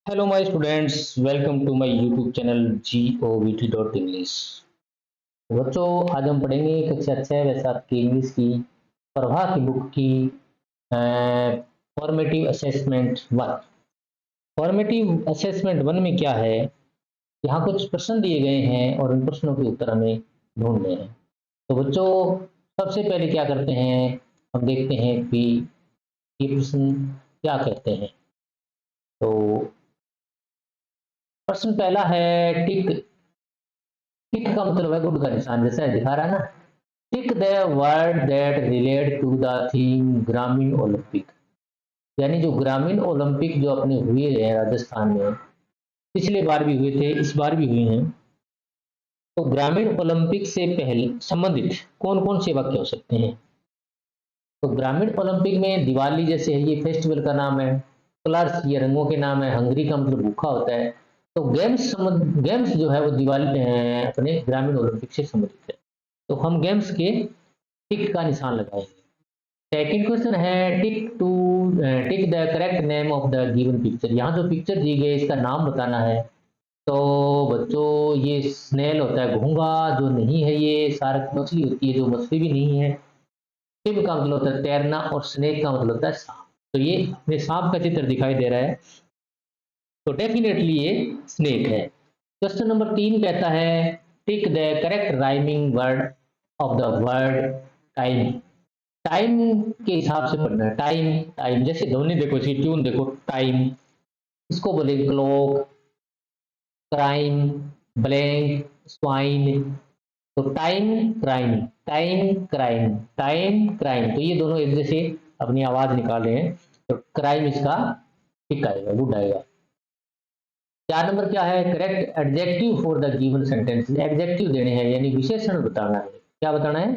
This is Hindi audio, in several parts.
Hello my students, welcome to my YouTube channel govt.english। बच्चों, आज हम पढ़ेंगे कक्षा 6 वैसाख की इंग्लिश की प्रभा की बुक की फॉर्मेटिव असेसमेंट 1। फॉर्मेटिव असेसमेंट 1 में क्या है, यहाँ कुछ प्रश्न दिए गए हैं और उन प्रश्नों के उत्तर हमें ढूंढने हैं। तो बच्चों, सबसे पहले क्या करते हैं, हम देखते हैं कि ये प्रश्न क्या कहते हैं। तो प्रश्न पहला है टिक। टिक का मतलब है गुड का निशान, जैसा दिखा रहा है ना। Tick the word that relate to the theme ग्रामीण ओलंपिक। यानी जो ग्रामीण ओलंपिक जो अपने हुए हैं राजस्थान में, पिछले बार भी हुए थे, इस बार भी हुए हैं। तो ग्रामीण ओलंपिक से पहले संबंधित कौन कौन से वाक्य हो सकते हैं। तो ग्रामीण ओलंपिक में दिवाली जैसे है, ये फेस्टिवल का नाम है। कलर्स ये रंगों के नाम है। हंगरी का मतलब भूखा होता है। तो गेम्स जो है वो दिवाली अपने ग्रामीण ओलंपिक से संबंधित है। तो हम गेम्स के टिक का निशान लगाएंगे। सेकंड क्वेश्चन है tick the correct name of the given picture. यहाँ जो पिक्चर दी गई इसका नाम बताना है। तो बच्चों, ये स्नेल होता है, घोंगा जो नहीं है, ये शार्क मछली होती है जो मछली भी नहीं है। स्विम का मतलब होता है तैरना, और स्नेक का मतलब होता है सांप। तो ये अपने सांप का चित्र दिखाई दे रहा है, तो डेफिनेटली ये स्नेक है। क्वेश्चन नंबर 3 कहता है tick the correct rhyming word of the word time. Time के हिसाब से पढ़ना है। टाइम टाइम जैसे ध्वनि देखो, इसकी ट्यून देखो, टाइम, इसको बोले क्लॉक, क्राइम, ब्लैंक, स्वाइन। तो time crime, time crime, time crime, तो ये दोनों एक जैसे अपनी आवाज निकाल रहे हैं। तो क्राइम इसका ठीक आएगा, गुड आएगा। 4 नंबर क्या है, correct adjective for the given sentence. Adjective देने हैं, यानी विशेषण बताना है। क्या बताना है,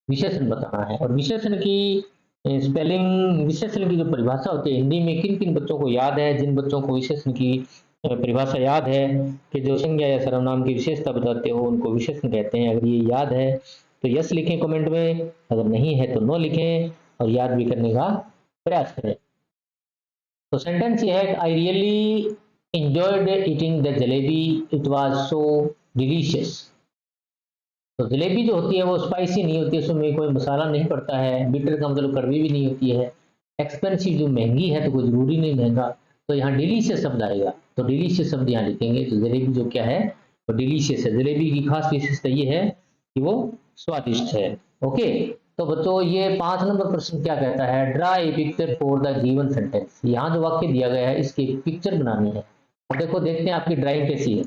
विशेषण बताना है। और विशेषण की स्पेलिंग, विशेषण की जो परिभाषा होती है हिंदी में, किन किन बच्चों को याद है, जिन बच्चों को विशेषण की परिभाषा याद है कि जो संज्ञा या सर्वनाम की विशेषता बताते हो उनको विशेषण कहते हैं। अगर ये याद है तो यस लिखें कमेंट में, अगर नहीं है तो नो लिखें, और याद भी करने का प्रयास करें। तो सेंटेंस ये है, I really enjoyed eating the jalebi, it was so delicious। तो जलेबी जो होती है वो स्पाइसी नहीं होती, उसमें कोई मसाला नहीं पड़ता है। बिटर का मतलब कड़वी भी नहीं होती है। एक्सपेंसिव जो महंगी है, तो कोई जरूरी नहीं महंगा। तो यहाँ डिलीशियस शब्द आएगा, तो डिलीशियस शब्द यहाँ लिखेंगे। तो जलेबी जो क्या है वो डिलीशियस है। जलेबी की खास विशेषता ये है कि वो स्वादिष्ट है। ओके, तो बच्चों ये 5 नंबर प्रश्न क्या कहता है, draw a picture for the given sentence. यहाँ जो वाक्य दिया गया है इसकी पिक्चर बनानी है। देखो, देखते हैं आपकी ड्राइंग कैसी है।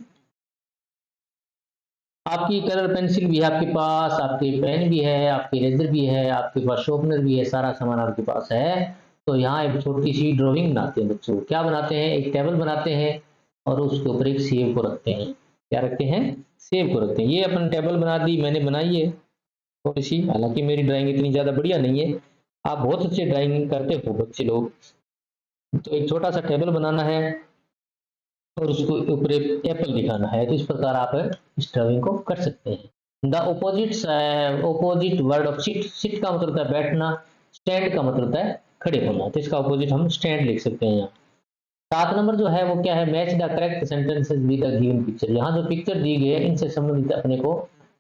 आपकी कलर पेंसिल भी है आपके पास, आपके पेन भी है, आपके इरेजर भी है, आपके पास शॉर्पनर भी है, सारा सामान आपके पास है। तो यहाँ एक छोटी सी ड्राइंग बनाते हैं बच्चों। क्या बनाते हैं, एक टेबल बनाते हैं और उसके ऊपर एक सेब को रखते हैं। क्या रखते हैं, सेब को रखते हैं। ये अपन टेबल बना दी, मैंने बनाई है थोड़ी सी, हालांकि मेरी ड्राइंग इतनी ज्यादा बढ़िया नहीं है। आप बहुत अच्छे ड्राइंग करते हो बच्चे लोग। तो एक छोटा सा टेबल बनाना है और उसको ऊपर एक एप्पल दिखाना है। तो इस प्रकार आप इस ड्राइंग को कर सकते हैं। The opposite word of sit. Sit का मतलब होता है बैठना, स्टैंड का मतलब होता है खड़े होना। तो इसका अपोजिट हम स्टैंड लिख सकते हैं यहाँ। 7 नंबर जो है वो क्या है, match the correct sentences with the given picture. यहाँ जो पिक्चर दी गई है इनसे संबंधित अपने को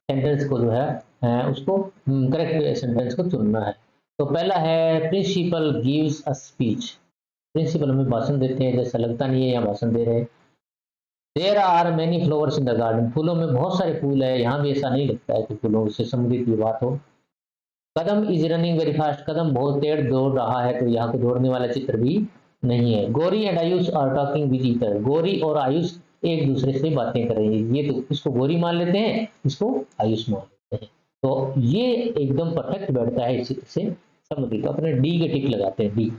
सेंटेंस को जो है उसको करेक्ट सेंटेंस को चुनना है। तो पहला है principal gives a speech. Principal हमें भाषण देते हैं, जैसा लगता नहीं है यहाँ भाषण दे रहे हैं। There are many flowers in the garden. फूलों में बहुत सारे फूल है, यहाँ भी ऐसा नहीं लगता है कि फूलों से संबंधित ये बात हो। कदम इज रनिंग वेरी फास्ट। कदम बहुत तेज दौड़ रहा है, तो यहाँ को दौड़ने वाला चित्र भी नहीं है। Gauri and Ayush are talking with each other. Gauri और आयुष एक दूसरे से बातें कर रही है। ये तो इसको गौरी मान लेते हैं, इसको आयुष मान लेते हैं। तो ये एकदम परफेक्ट बैठता है इस चित्र से संबंधित। तो अपने डी के टिक लगाते हैं, डी।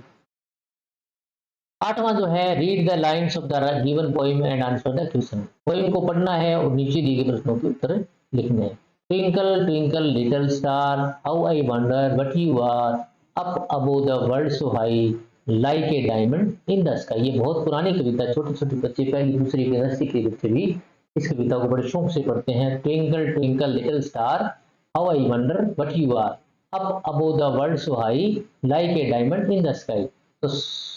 8वां जो है, read the lines of the given poem and answer the question. Poem को पढ़ना है और नीचे दिए गए प्रश्नों के उत्तर लिखने हैं। Twinkle twinkle little star, how I wonder what you are, up above the world so high, like a diamond in the sky. ये बहुत पुरानी कविता, छोटे छोटे बच्चे पहली दूसरी की नर्सरी के बच्चे भी इस कविता को बड़े शौक से पढ़ते हैं। Twinkle twinkle little star, how I wonder what you are, up above the world so high, like a diamond in the sky. तो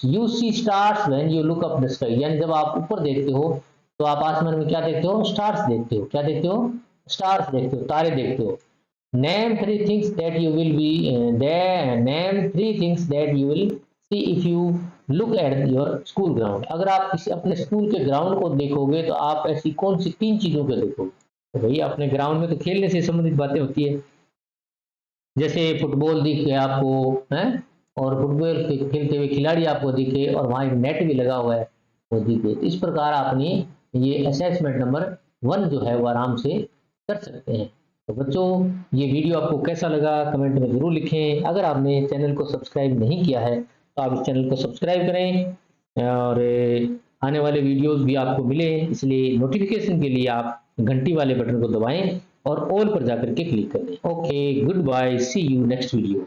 you see stars when you look up the sky, यानी जब आप ऊपर देखते हो तो आप आसमान में क्या देखते हो? स्टार्स देखते हो। क्या देखते हो? स्टार्स देखते हो, तारे देखते हो। Name three things that you will be name three things that you will see if you look at your school ground. अगर आप किसी अपने स्कूल के ग्राउंड को देखोगे तो आप ऐसी कौन सी 3 चीजों को देखोगे? तो भैया अपने ग्राउंड में तो खेलने से संबंधित बातें होती है, जैसे फुटबॉल दिखे आपको, हैं, और फुटबॉल खेलते हुए खिलाड़ी आपको दिखे और वहां एक नेट भी लगा हुआ है वो दिखे। तो इस प्रकार आपने ये असेसमेंट नंबर 1 जो है वो आराम से कर सकते हैं। तो बच्चों, ये वीडियो आपको कैसा लगा कमेंट में जरूर लिखें। अगर आपने चैनल को सब्सक्राइब नहीं किया है तो आप इस चैनल को सब्सक्राइब करें और आने वाले वीडियोस भी आपको मिले, इसलिए नोटिफिकेशन के लिए आप घंटी वाले बटन को दबाएं और ऑल पर जाकर के क्लिक कर दें। Okay, good bye, see you next video.